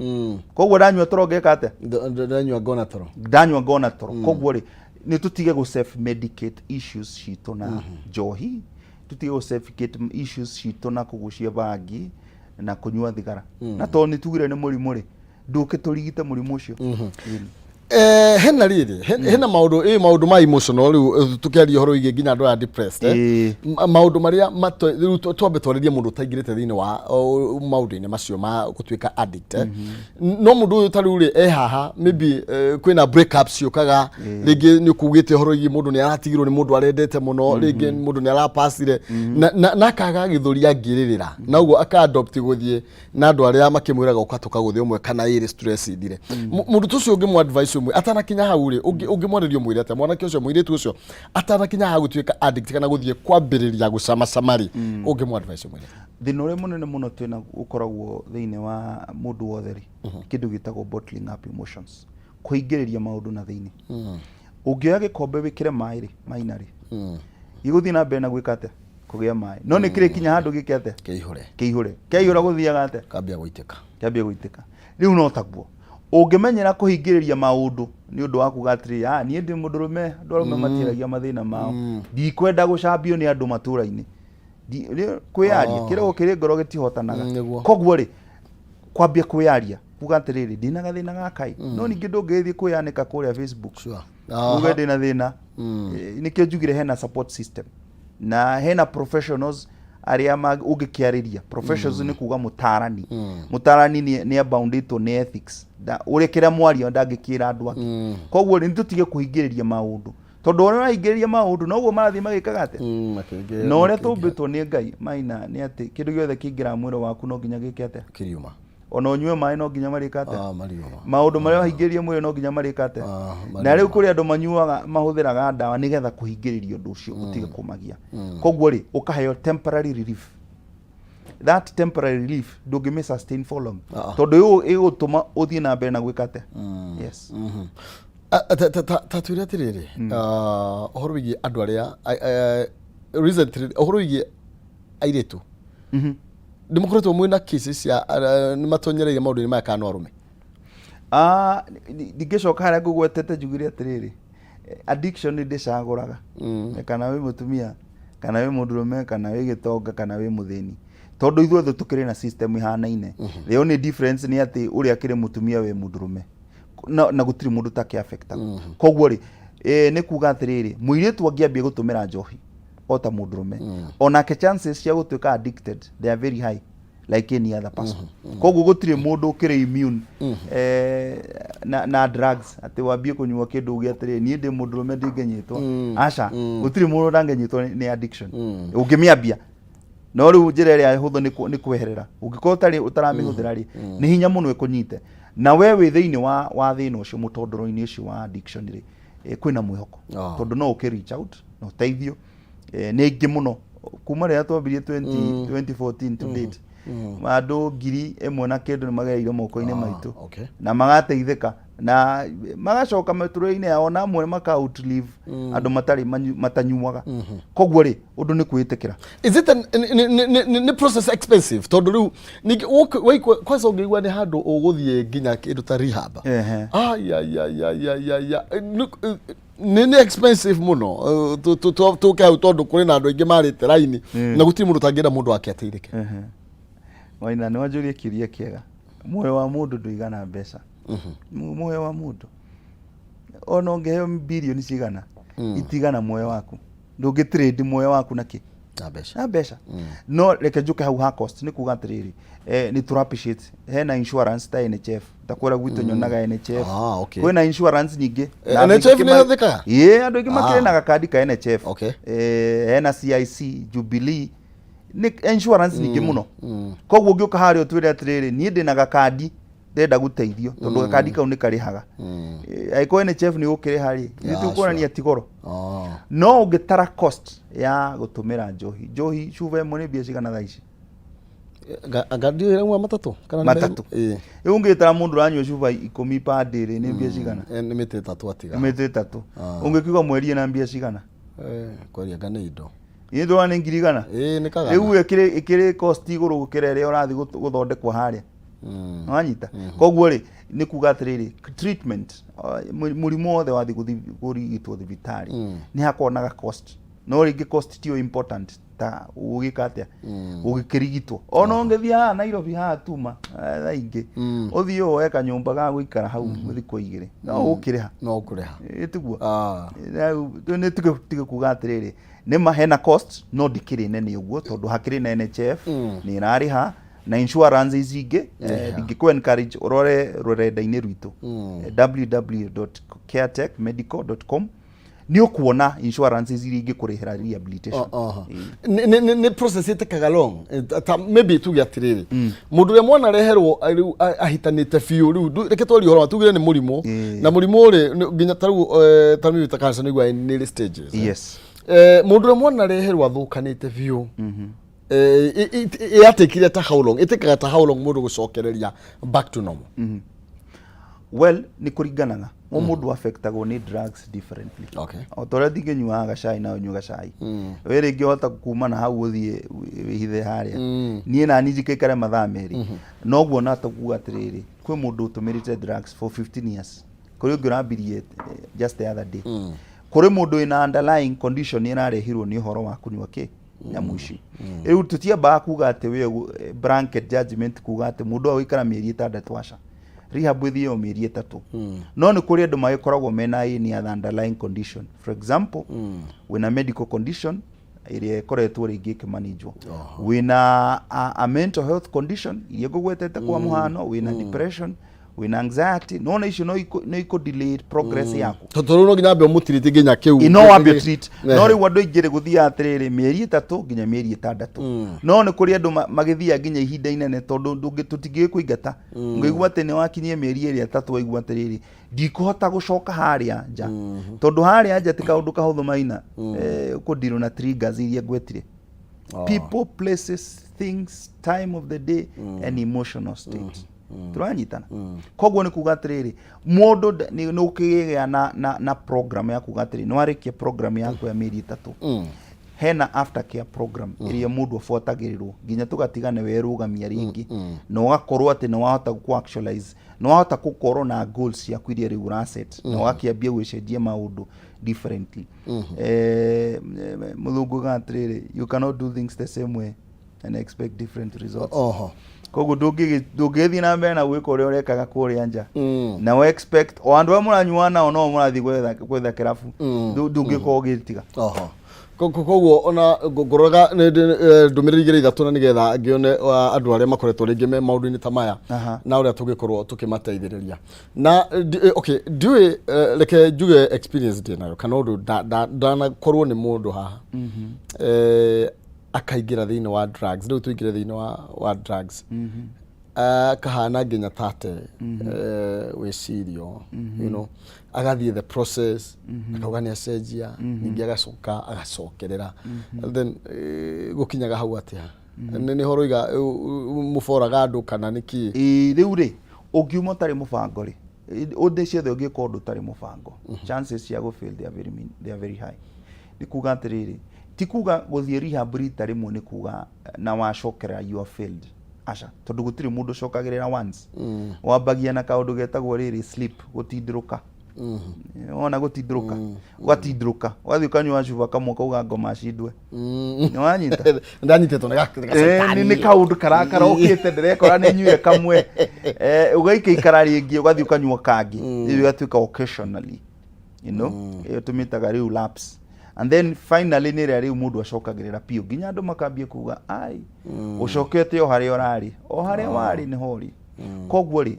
koguo ndanywa toro ngeka atia ndanywa ngona toro koguo ri ni tutige go self medicate issues cito na njohi tutige go self medicate issues cito na kugucia bangi na kunywa thigara na to ni tugire ni murimu ri nduke turigite murimu ucio hena riri hena maundu ma emotional riu tukiaria horo igi nginya andu a depressed maundu maria riu twambe twaririe mundu taingirite thini wa maundu-ini macio ma gutuika addict no mundu uyu tariu ri haha maybe kwina breakups ciukaga ringi ni kugite horo igi mundu ni aratigirwo ni mundu arendete muno ringi mundu ni arapasire na kaga githuria ngiririra na uguo aka adopt guthie na andu aria makimwiraga ukatuka guthie umwe kana iri stress ithire mundu tucio ngimu advice umwe atana kinya hau ri ungimwaririo mwire ata mwana kiucio mwire tu ucio atana kinya ha gutuika addict kana guthie kwambiriria gucama samari ungimwa advice mwire thina uri munene muno twina ukoragwo thiine wa mundu wothe ri kindu gitagwo bottling up emotions kuingiriria maundu na thiine ungioya gikombe wikire mai ri maina ri iguthii na mbere na gwika atia kugia mai no ni kire kinya handu gikete keihore guthiaga ate kambia guitika riu no taguo ungimenyera kuhingiriria maundu ni undu wa kuga atiri nie ndi mundurume ndurume matiragia mathina mao ndikwenda gucambio ni andu maturaini kwiyaria kirego kiri ngoro gitihotanaga koguo ri kwambia kwiyaria kuga atiriri ndina gathina gakai no ningi ndungithii kwiyanika kuria Facebook uge ndina thina nikio njugire hena support system na hena professionals aria ungikiariria professionals ni kuga mutarani ni abounditwo ni ethics urekera mwario ndangikira andu aki koguo ni tutige kuhingiriria maundu tondu ora rahingiriria maundu noguo marathi magikaga ate no ria tumbitwo ni Ngai maina ni ati kindu giothe kingira mwiri waku no nginya gike ate kiriuma ona unywe mai no nginya marikate maundu maria hingiririe mwiri no nginya marikate na riu kuri andu manyuaga mahuthiraga ndawa nigetha kuhingiriria undu ucio utige kumagia koguo ri ukaheo temporary relief that temporary relief ndungimi sustain for long tondu yu igutuma uthie na mbere na gwikate yes tatwira tiriri ohoro wigi andu aria recently ohoro wigi airetu ndimokoretwo mwina cases ya nimatonyereire maundu ni maka no arume ndigicoka haria ngugwetete njugire atiriri addiction ni ndicaguraga kana wi mutumia kana wi mundurume kana wi gitonga kana wi muthini tondu ithuothe tukiri na system ihanaine the only difference ni ati uria kire mutumia we mundurume na gutiri mundu take affecta koguo ri ni kuga atiriri muiritu angiambia gutumira njohi ota mundurume onake chances cia gutuika addicted they are very high like any other person koguo gutiri mundu kire immune na drugs ati wambie kunyua kindu ugi atiri ni ndi mundurume ndingenyitwo aca gutiri mundu ndangenyitwo ni addiction ungimiambia no riu njira iria huthu ni kweherera ungikoo utaramihũthĩra ri ni hinya muno ikunyite na we wi thiini wa thina ucio mutondoro-ini ucio wa addiction ri kwina mwihoko tondu no uki reach out no teithio ni ingi muno kuma riria twambirie 2014 to date andu ngiri imwe na kindu ni magereire moko-ini maitu na magateithika na magacoka maturo-ini yao na amwe maka outlive andu matari matanyuaga koguo ri undu ni kwitikira is it ni process expensive tondu riu ni kwanza ungeigua ni handu uguthie nginya kindu ta rehab ni expensive muno tuke hau tondu kuri na andu aingi marite raini na gutiri mundu tangienda mundu wake ateithike waina ni wanjurie kiria kiega muoyo wa mundu nduigana mbeca muoyo wa mundu ona ungeheo bilioni cigana itigana muoyo waku ndungitrade muoyo waku naki na mbeca no reke njuke hau ha cost ni kuga atiriri ni to appreciate hena insurance ta NHF takwira gwitu nyonaga NHF kwina insurance nyingi NHF ni hathika andu ingi makire na gakadi ka NHF hena CIC Jubilee ni insurance nyingi muno koguo ngiuka hario twire atiriri ni ndi na gakadi ndenda guteithio tondu gakadi kau ni karihaga aiko NHF ni ukire hari ni tukuonania tigoro no ungitara cost ya gutumira njohi chuve mone bia cigana thaici gadi ira matatu kana matatu ungitara mundu ranywa chuva 10 pa day ni bia cigana ni mite tatu atiga mite tatu ungikiuga mweri na bia cigana kwaria ngane indo indo ni ngirigana ni kaga riu ikire cost iguru gukira ria urathi guthondekwa haria wanyita koguo ri ni kuga atiriri treatment murimu wothe wathi kurigitwo thibitari ni hakonaga cost no ringi cost tio important ta ugikatia ugikirigitwo ona ungithia Nairobi ha tuma thaingi uthii weka nyumba ga guikara hau thikũ igĩrĩ no ukiriha itiguo ni tige kuga atiriri ni mahena cost no dikiri nene uguo tondu hakiri na NHF ni irariha na insurance izingi ndingikwe encourage urore rurenda-ini rwitu www.caretechmedical.com ni ukuona insurance izingi kurihira rehabilitation ni process itekaga long maybe tuge atiriri mundu we mwana reherwo ahitanite fiu riu reke twari horo tugire ni murimu na murimu ri nginya taru ta cancer ni gwa in early stages yes mundu we mwana reherwo athukanite fiu yatekire ta how long itekaga ta how long mundu gucokereria back to normal Well, ni kuringanaga. Mundu affectagwo ni drugs differently. Okay. O tore thigenyuaga gacai na unyuga gacai. We ringi hota kuma na hau uthie wihithe haria. Nie na njikikare mathaa meri. No guo na takuga atiriri. Kwi mundu utumirite drugs for 15 years. Kuri ngirambirie just the other day. Kuri mundu ina underlying condition irarehirwo ni uhoro wa kunywa ki nyamu ici. Riu tutiamba kuga ati we blanket judgment kuga ati mundu awikara mieri 6 washa. Rehab with you mieri 3. No ni kuri andu magikoragwo mena any other underlying condition. For example, when a medical condition iria ikoretwo ringi kimanijwo. Wina a mental health condition iria gugwetete kwa muhano, wina depression, wina anxiety, no icio no iko delayed progress yaku. Totoro no nginya be mutirite nginya kiu. Ino wambe treat. No ri wandu ingire guthia atiriri mieri 3 nginya mieri 6. No ni kuri andu magithia nginya ihinda inene tondu ndungitutingi kuingata. Ngigwa ati ni wakinyie mieri 3 waigwa atiriri ndikuhota gucoka haria nja. Tondu haria nja ti kaundu kahuthu maina. Kudiru na triggers iria gwetire. People, places, things, time of the day and emotional state. Turanyitana. Koguo ni kuga atiriri mundu ni ukigea na program ya kuga atiriri no arikie program yaku ya mieri 3. Hena aftercare program iria mundu afuatagirirwo nginya tugatigane werugamia ringi no gakorwo ati no wahota ku actualize no wahota gukorwo na goals ya kwiria riu asset no wakiambia gwicenjia maundu differently. Mulungu gatiriri you cannot do things the same way and expect different results. Koguo ndungithi na mbere na gwika uria urekaga kuria nja na we expect o andu amwe muranyuana o no murathi gwetha kirabu ndungiko ugitiga. Koguo ona ngoroga ndumiriri igire ithatu na nigetha ngione andu aria makoretwo ringi me maundu-ini ta maya na uria tugikorwo tukimateithiriria na okay do like juge experience dinayo kana undu dana korwo ni mundu haha akaigira thiini wa drugs riu tuigira thiini wa drugs kahana nginya tate wecirio you know agathie the process akauga ni acenjia ningi agacokerera then gukinyaga hau atia ni horo iga muforaga andu kana niki riu ri ungiuma tari mubango ri unde ciothe ungika undu tari mubango chances cia go fail they are very high. Ni kuga atiriri ti kuga guthie rehab rita rimwe ni kuga na wacokera you are failed. Asha tondu gutiri mundu cokagirira once wambagia na kaundu getagwo riri sleep gutindiruka ona gutindiruka watindiruka wathi ukanywa cuba kamwe kauga ngoma cindwe ni wanyita ndanyite to ni kaundu karakara ukite ndirekora ni nyue kamwe ugaike ikara ringi ugathi ukanywa kangi iyo yatuika occasionally you know iyo tumitaga relapse. And then finally ni rari mundu acokagirira pio ginya andu makambie kuga ai ucokete o haria urari o haria wari ni hori. Koguo ri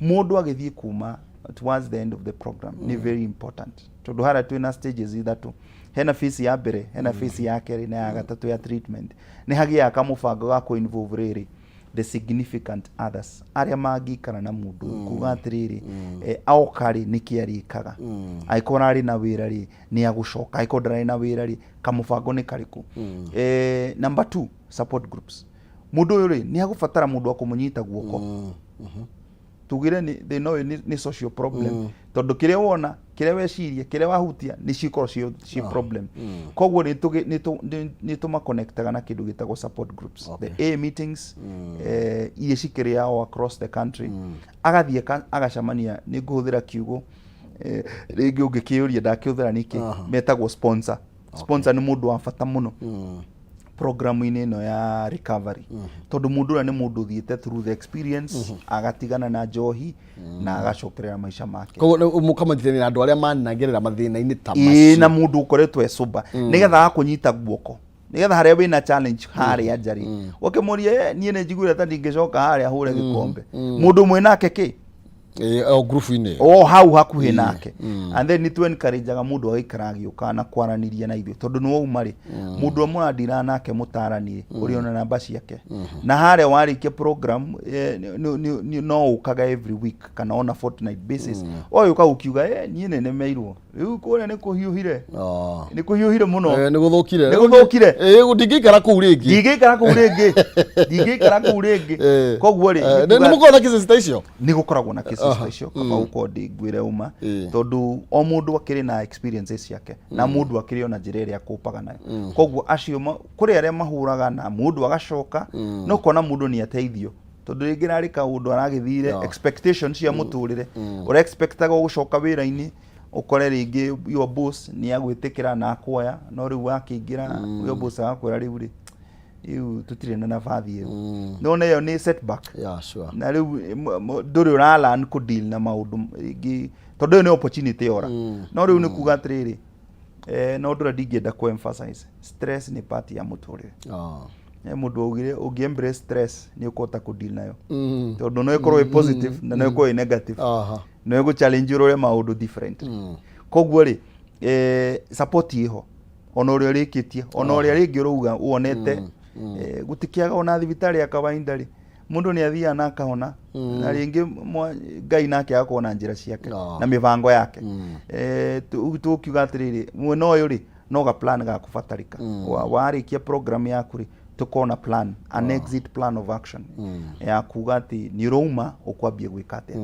mundu agithie kuma towards the end of the program ni very important tondu hara twina stages ithatu. Hena phase ya mbere, hena phase ya keri na ya gatatu ya treatment. Ni hagia kamubango ga ku involve riri the significant others aria magikara na mundu kuga atiriri aokari nikiarikaga aikorari na wirari ni agucoka aikorari na wirari kamubango ni kariku. Number 2 support groups mundu uyu ni agufatara mundu akumunyita guoko tugire ni they know ni social problem tondu kire wona kire weciria kire wahutia ni cikoro ci problem. Koguo ni tuma connectaga na kindu gitagwo support groups the A meetings iria cikire all across the country agathie agacamania ni nguhuthira kiugo ringi ungikiuria ndakiuthira niki metagwo sponsor. Sponsor ni mundu wa bata muno programu ino ya recovery tondu mundu ni mundu thiete through the experience agatigana na njohi na agacokerera maisha make. Koguo mukamanyithania na andu aria managirira mathina-ini ta macio na mundu ukoretwo ecuba nigetha akunyita guoko nigetha haria wina challenge haria njari ukimuria nie ni njiguire ta ndingicoka haria hure gikombe mundu mwinake ki group ine hau hakuhi nake and then nitu encourageaga mundu agaikara agiuka na kwaraniria na ithuĩ tondu no umari mundu amwe ndira nake mutarani uri ona namba ciake na hare warikia program no ukaga every week kana on a fortnight basis oyuka ukiuga nie nene meirwo riu kore ni kuhiuhire ni kuhiuhire muno ni guthukire ndingikara ku ringi koguo ri ni mukona kisa icio ni gukoragwo na kisa process icio kaba uko ngwire uma tondu o mundu akiri na experiences yake na mundu akiri ona njira iria akupaga nayo koguo acio kuri aria mahuraga na mundu agacoka no kona mundu ni ateithio tondu ringi nari kaundu aragithire expectations cia muturire ura expectaga gucoka wira-ini ukore ringi your boss ni agwitikira na akuoya no riu wakingira your boss agakwira riu ri iu tutire na nafathi iyo no nayo ni setback na riu nduri ura learn ku deal na maundu ringi tondu ni opportunity ora no riu ni kuga atiriri no ndura ndingienda ku emphasize stress ni part ya muturire mundu ugire embrace stress ni ukota ku deal nayo tondu no ikorwo positive na no ikorwo negative no igo challenge rore maundu different koguo ri support iho ona uri rikitie ona uri ringi uruga uonete gutikiaga ona thibitari ya kawaida ri mundu ni athia na akahona na ringi ngai nake akona njira ciake na mivango yake tukiuga atiriri mwena uyu ri no ga plan ga kufatarika warikia program yaku ri tukona plan an exit plan of action ya kuga ati ni rouma ukwambie gwikate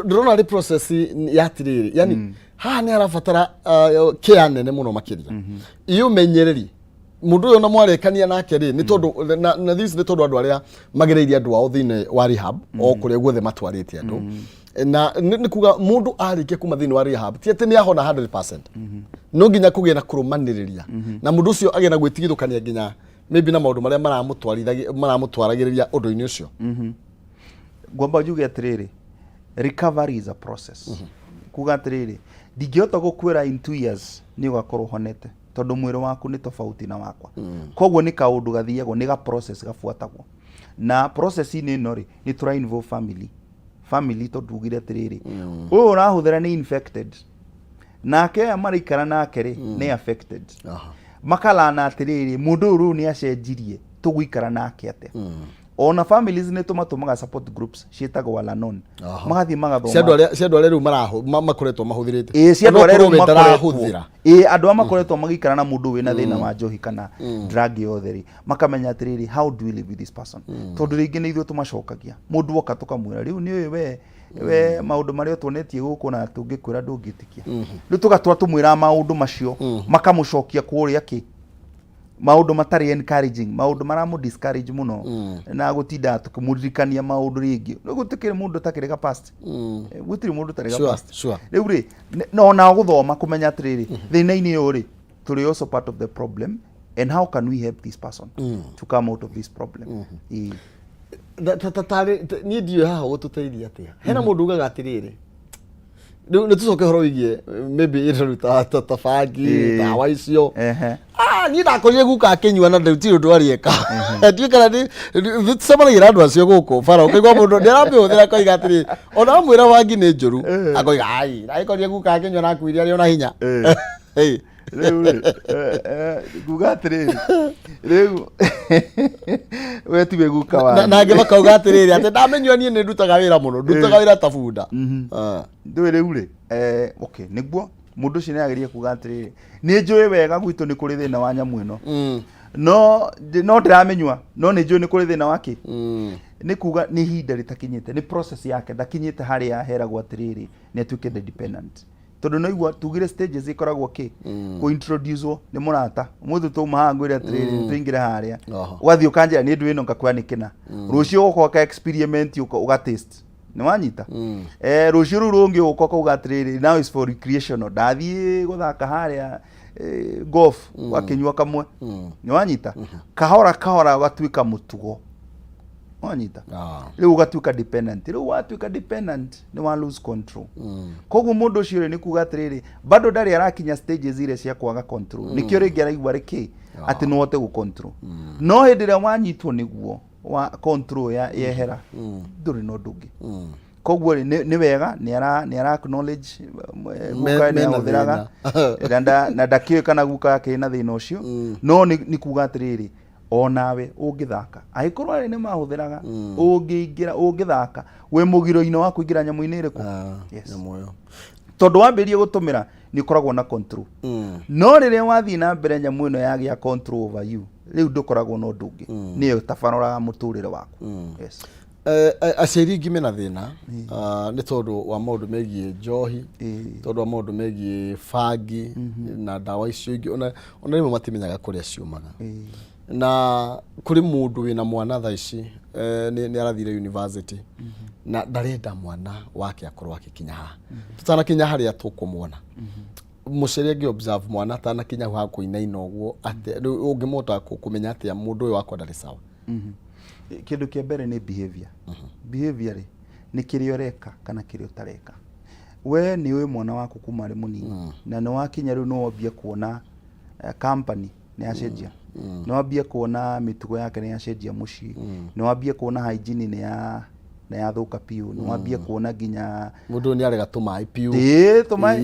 ndrona ri process ya tiriri yani ha ni arafatara care nene muno makiria iyo menyereri mundu uyo na mwarekania nake ri ni tondu na this ni tondu andu aria magereirie andu ao thine wa rehab o kuria guothe matwarite andu na ni kuga mundu arikia kuma thine wa rehab ti ati ni ahona 100% no nginya kugia na kurumaniriria na mundu ucio agena gwitigithukania nginya maybe na maundu maria maramutwaragiriria undu-ini ucio gwamba juge atiriri recovery is a process kuga atiriri ndingihota gukwira in 2 years ni ugakorwo honete tondu mwiri waku ni tofauti na wakwa koguo ni kaundu gathiagwo ni ga process gafuatagwo na process ini no ri ni try involve family to dugire atiriri uyu urahuthira ni infected nake amarikara nake ri ni affected makalana atiriri mundu uru ni acenjirie tugwikara nake ate ona families ni tumatumaga support groups cietagwo Al-Anon magathi magathoma ciandu aria riu makoretwo mahuthirite ciandu aria riu makoretwo andu amakoretwo magikara na mundu wina thina wa njohi kana drug yotheri makamenya atiriri how do we live with this person tondu ringi ni ithuo tumacokagia mundu oka tukamwira riu ni we maundu maria tuonetie guku na tungikwira ndungitikia riu tugatwa tumwira maundu macio makamucokia kuria ki maundu matari encouraging maundu maramu discourage muno na gutinda tukumurikania maundu ringi no gutikire mundu takire ga past gutiri mundu takire ga past riu ri no na guthoma kumenya atiriri thina-ini uri turi also part of the problem and how can we help this person to come out of this problem ni ndio haha gututeithia atia hena mundu ugaga atiriri ni tucoke horo wigie maybe iruta tafangi dawa icio ni ndakorire guka akinyua na ndauti undu arieka ndikara ni samaragira andu acio guku fara ukaigwa mundu ndirambihuthira koiga atiri ona mwira wangi ni njuru akoiga ai ndaikorire guka akinyua na kuiria ari ona hinya riu guga atiriri riu we tiwe guka wa nange makauga atiriri ati ndamenywa nie ni ndutaga wira muno ndutaga wira tabunda ndwe riu ri okay niguo mundu ucio ni ageria kuga atiriri ni njui wega gwitu ni kuri thina wa nyamu ino no ndiramenywa no ni njui ni kuri thina waki ni kuga ni hinda ritakinyite ni process yake ndakinyite haria heragwo atiriri ni atuike independent tondu no igwa tugire stages ikoragwo ki ku introduce ni murata muthu tu mahangwire atiriri tuingire haria ugathi ukanjira ni ndu ino ngakwanikina rucio uko ka experiment uga taste ni wanyita rucio rungi uko uga atiriri now is for recreational dathi guthaka haria golf wakinywa kamwe ni wanyita kahora ugatuika mutugo wanyita riu ugatuika dependent riu watuika dependent ni wa lose control koguo mundu ucio ni kuga atiriri bado ndari arakinya stages ile cia kwaga control nikio ringi araigwa riki ati no hote gu control no hindi ria wanyitwo niguo wa control ya yehera nduri no ndungi koguo ni wega ni ara acknowledge guka ni ahuthiraga na ndakio kana guka yake na thina ucio no ni kuga atiriri onawe ungithaka aikorwo ari ni mahuthiraga ungiingira ungithaka we mugiro-ino wa kuingira nyamu-ini iriku nyamuyo tondu wambirie gutumira ni koragwo na control no riria wathi na mbere nyamu ino yagia control over you riu ndukoragwo no ndungi niyo tabarora muturire waku aciari ngime na thina ni tondu wa maundu megie njohi tondu wa maundu megie fangi na dawa icio ingi ona rimwe matimenyaga kuria ciumaga na kuri mundu wina mwana tha ici ni arathire university na ndarenda mwana wake akorwo akikinya ha tutana kinya haria tukumwona mucere ngi observe mwana tana kinya ha kuinaina uguo ate ungimota kumenya atia mundu uyu wakwa ndari sawa kindu kia mbere ni behavior behavior ni kirio reka kana kirio tareka we ni we mwana waku kuma ari munini na no wakinya riu no wambia kuona company ni acenjia no wambia kuona mitugo yake ni acenjia muci no wambia kuona hygiene ni ya thuka piu no wambia kuona ginya mundu ni arega tumai piu tumai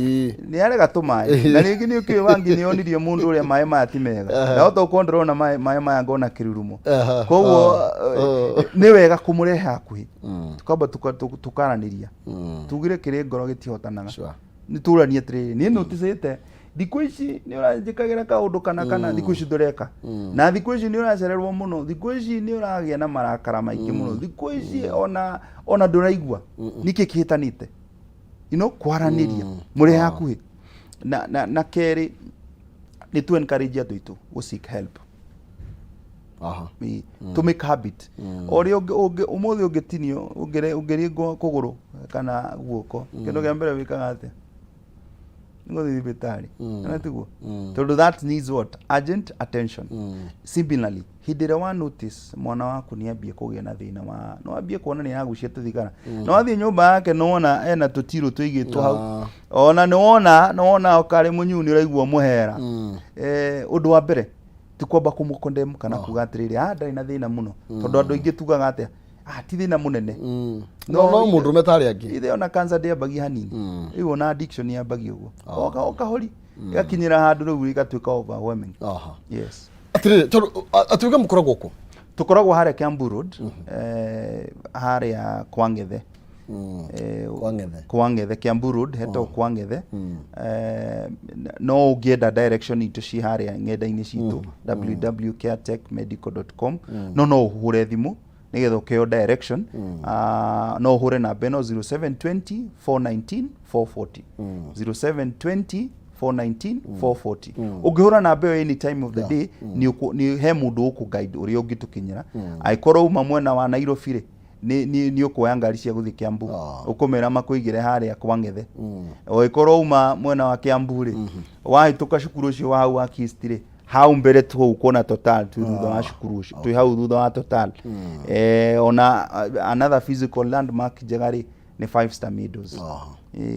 ni arega tumai na ringi ni ukiwa wangi ni onirie mundu uria mai maya ti mega na uto kondrona mai maya ngona kirurumo koguo ni wega kumurehe hakuhi tukamba tukaraniria tugire kire ngoro gitihotanaga ni turanie atiri ni noticete thikũ ici ni ũranjĩkagĩra kaũndũ kana thikũ ici ndũreka na thikũ ici ni ũracererwo muno thikũ ici ni ũragĩa na marakara maingĩ muno thikũ ici ona ndũraigua niki kĩhĩtanĩte kwaranĩria mũrĩ hakuhĩ na keri ni tu encourage andũ aitũ go seek help to make habit ori umuthi ungitinio ungiringwo kuguru kana guoko kindu kia mbere wikaga atia ngothi thibitari kana tiguo tondu that needs what urgent attention similarly hindire wa notice mwana waku ni ambie kugia na thina wa no ambie kuona ni agucia tuthigara no athie nyumba yake no ona ena tutiro tuigitwo hau ona no ona okari munyuni uraigwa muhera undu wa mbere tikwamba kumukondem kana kuga atiriri ndari na thina muno tondu andu ingi tugaga atia ti thina munene no mundu metari angi ithe ona cancer de bagi hanini iwo na addiction ya bagi ugo okahori igakinyira handu riu igatuika overwhelming yes atiriri atuga mukoragwo ku tukoragwo haria Kiambu Road haria Kwangethe Kwangethe Kiambu Road heto Kwangethe no ungienda direction into ci haria ngenda-ini citu www.caretechmedical.com no uhure thimu nigetha ukeo direction no uhure namba ino 0720 419 440 0720 419 440 ungihura namba iyo any time of the day ni he mundu ukuguide uria ungitukinyira aikorwo uma mwena wa Nairobi ri ni ukuoya ngari cia guthii Kiambu ukumera makuigire haria Kwangethe oikorwo uma mwena wa Kiambu ri wahituka cukuru ucio wa hau wa Kistire hau mbere tu ukona total tu thutha wa cukuru ucio tu hau thutha wa total ona another physical landmark jegari ni 5-star meadows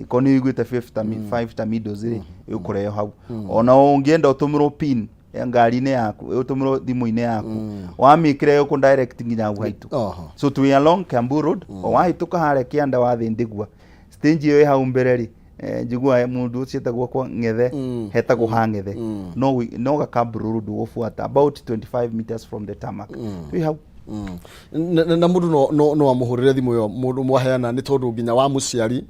koni igwite 5-star meadows ri ukureyo hau ona ungienda utumiro pin ngari-ini yaku utumiro thimu-ini yaku wamikire yo ku direct nginya hau haitu so tu along Kiambu Road wahituka haria kianda wa thi ndigwa stage iyo hau mbere ri njigua mundu ucietagwo kwa Ngethe hetagwo Hang'ethe no ga Kiambu Road ufuata about 25 meters from the tarmac tu hau na mundu no amuhurire thimu yo mundu mwaheana ni tondu nginya wa muciari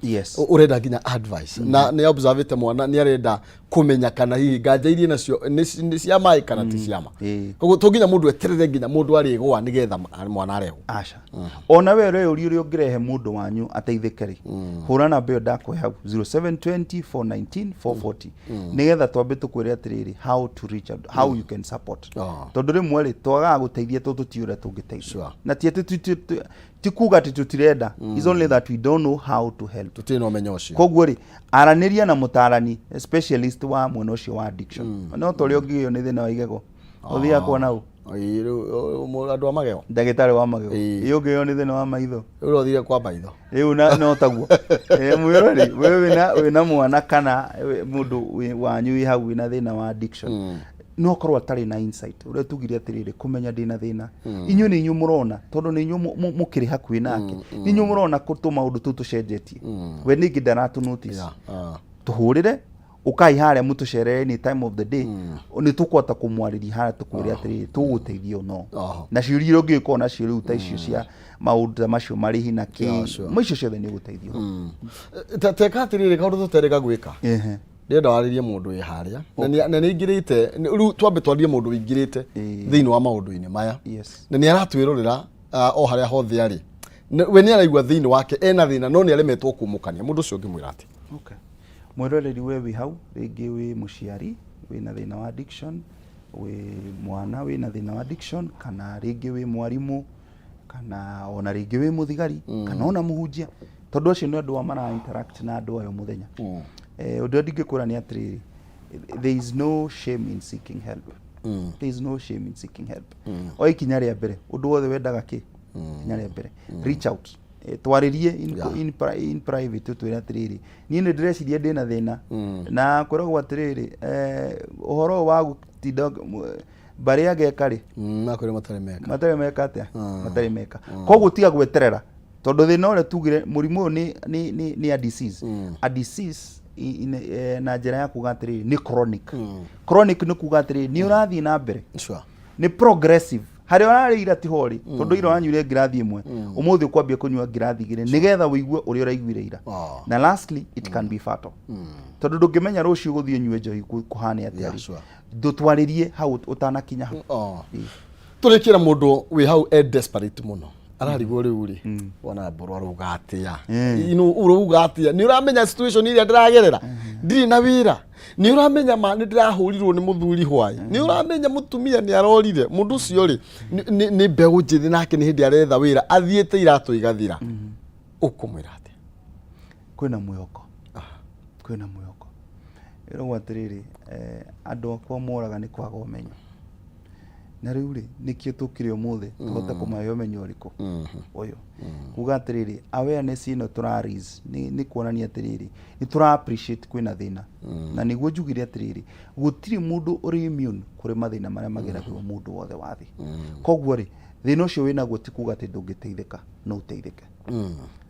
urenda nginya advice na ni observate mwana ni arenda kumenya kana hihi nganja irie nacio ni cia mai kana ti ciama koguo to nginya mundu eterere nginya mundu ari gwa nigetha mwana areho aca ona we re uri ungirehe mundu wanyu ateithikere hura namba iyo ndakwe hau 0720 419 440 nigetha twambe tukwire atiriri how to reach out how you can support tondu rimwe ri twaga guteithia tututiura tungiteithia na ti kuga tutirenda is only that we don't know how to help tutino umenyo ucio koguo ri araniria na mutarani specialist wa mwena ucio wa addiction no tole ongio ni thina wa igego uthia kuona u andu wa magego ndagitari wa magego iyo ngio ni thina wa maitho uru uthire kwa maitho riu no taguo mwirori wewe wina mwana kana mundu wanyu wi hau na thina wa addiction no korwo atari na insight ure tugire atirire kumenya ndina thina inyu ni inyu murona tondu ni inyu mukiri hakuhi nake inyu murona kutu maundu tucenjetie we ningi ndaratu notice tuhurire ukai haria mutucerere ni time of the day ni tukwata kumwariri haria tukwire atirire tuguteithio no na ciuriro ngiko na ciuru ta icio cia maundu macio mari hina ki mwicio ciothe ni guteithio teka atirire kaundu tutereka gwika ndenda waririe mundu wi haria na ni ingirite riu twambe twarie mundu ingirite thiini wa maundu-ini maya na ni aratwirorera o haria hothe ari we ni araigua thini wake ena thina no ni aremetwo kumukania mundu ucio ngimwira ati okay mwiroreri we wi hau ringi wi muciari wina thina wa addiction wi mwana wina thina wa addiction kana ringi wi mwarimu kana ona ringi wi muthigari kana ona muhunjia tondu acio ni andu wa mara interact na andu ayo muthenya undu ndingikura ni atiri there is no shame in seeking help there is no shame in seeking help oi kinya ria mbere undu wothe wendaga ki kinya ria mbere reach out twaririe in private twira atiriri ni ni ndreciria ndina thina na kwiragwo atiriri uhoro wa gutinda bari ageka ri na kwire matare meka atia matare meka koguo tiga gweterera tondu thina ore tugire murimu ni a disease na njira ya kuga atiriri ni chronic chronic ni kuga atiriri ni urathi na mbere ni progressive hari orarira ti hori tondu ira wanyure ngirathi imwe umuthi kwambia kunywa ngirathi igire nigetha wigue uri uraiguire ira na lastly it can be fatal tondu ndungimenya rucio guthie nywe njohi kuhane atia ndutwaririe hau utanakinya hau turikira mundu wi hau desperate muno ararigwo riu ri wona mburu arugatia inu urugatia ni uramenya situation iria ndiragerera ndiri na wira ni uramenya ma ni ndirahurirwo ni muthuri hwai ni uramenya mutumia ni arorire mundu ucio ri ni mbegu njithi nake ni hindi aretha wira athiete iratu igathira ukumwira ati kwina mwihoko ero gwatiriri andu akwa moraga ni kwaga umenyo na riu ri nikio tukire umuthi tuhota kumayo umenyo riku uyu kuga atiriri awareness ino turaris ni kuonania atiriri ni tura appreciate kwina thina na niguo njugire atiriri gutiri mundu uri immune kuri mathina maria mageragwo mundu wothe wathi koguo ri thina ucio wina guti kuga ati ndungiteithika no uteithike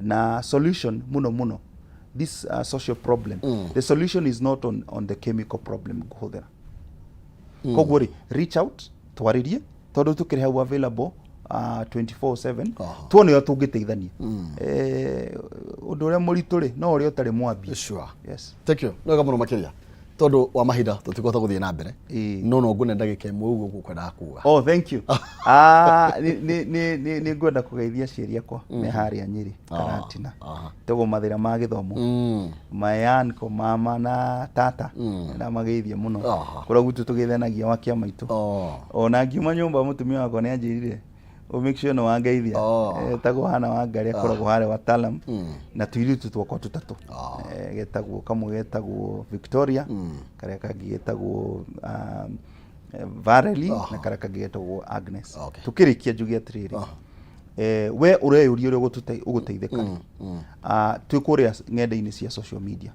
na solution muno this social problem the solution is not on the chemical problem kuhuthira koguo ri reach out twaririe tondu tukire hau available 24/7 tuone yo tungiteithania undu uria murituri no uria utari mwambi yes thank you no gamuno makiria tondu wa mahinda tutikota guthie na mbere no ngune ndagika imwe uguo gukwenda kuga thank you ni ngwenda kugeithia ciria kwa me haria Nyeri Karatina togo mathira ma githomo mayan ko mama na tata na mageithia muno kura gutu tugeithanagia wakia maitu ona ngiuma nyumba mutumia wako ni anjirire o make sure no wangeithia tago hana wangari akoragwo hare watalam na tuiritu twakwa tutatu getagwo kamwe getagwo Victoria karia kangi getagwo Vareli na karia kangi getagwo Agnes tukirikia njugi atiriri we ureyuria uri uguteithika twikuria ng'enda-ini cia social media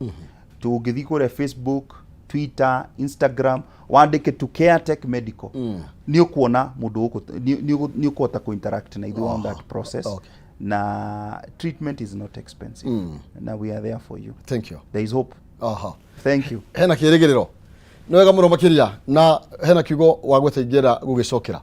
tungithi kuria Facebook Twitter, Instagram, wandike to Caretech Medical. Ni ukuona mundu ni ukuota ku interact na ithu on that process. Na treatment is not expensive. Na we are there for you. Thank you. There is hope. Thank you. Hena kirigiriro. No wega muno makiria na hena kiugo wa gweteigera gugicokera.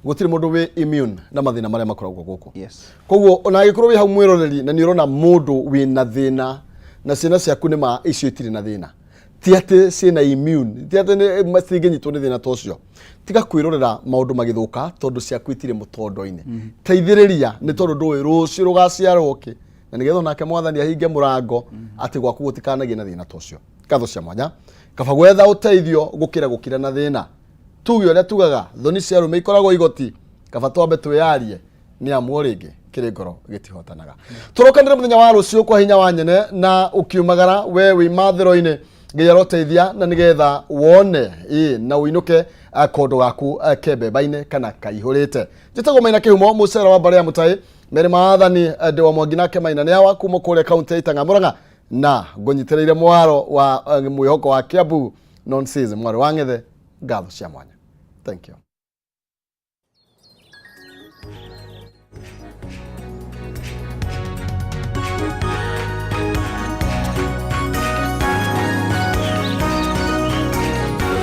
Gutiri mundu wi immune na mathina maria makoragwo guku. Yes. Koguo ona gikorwo wi hau mwiroreri na ni urona mundu wi na thina na ciana ciaku ni ma icio itiri na thina. Tiate sina immune tiate ne masinge nyitwo ni thina tocio tiga kwirorera maundu magithuka tondu ciaku itire mutondo-ini teithiriria ni tondu ndui rucio rugaciaroke na nigetho nake mwathani ahinge murango ati gwaku gutikanagie na thina tocio katho cia mwanya kaba gwetha uteithio gukira na thina tuge uria tugaga thoni cia rume ikoragwo igoti kaba twambe twiarie ni amu ringi kiri ngoro gitihotanaga turokanire muthenya wa rucio kwa hinya wa nyene na ukiumagara we wi mathiro-ini ngeyaro teithia na nigetha wone na uinuke akondo gaku kebeba-ine kana kaihurite njitagwo Maina Kihumo mucera wa Bare ya Mutai mere maathani de wa Mwanginake Maina ni awa kuma kule county ya Itanga na ngonyitereire mwaro wa mwihoko wa Kiambu nonsense mwaro wa Ngethe ngatho cia mwanya. Thank you.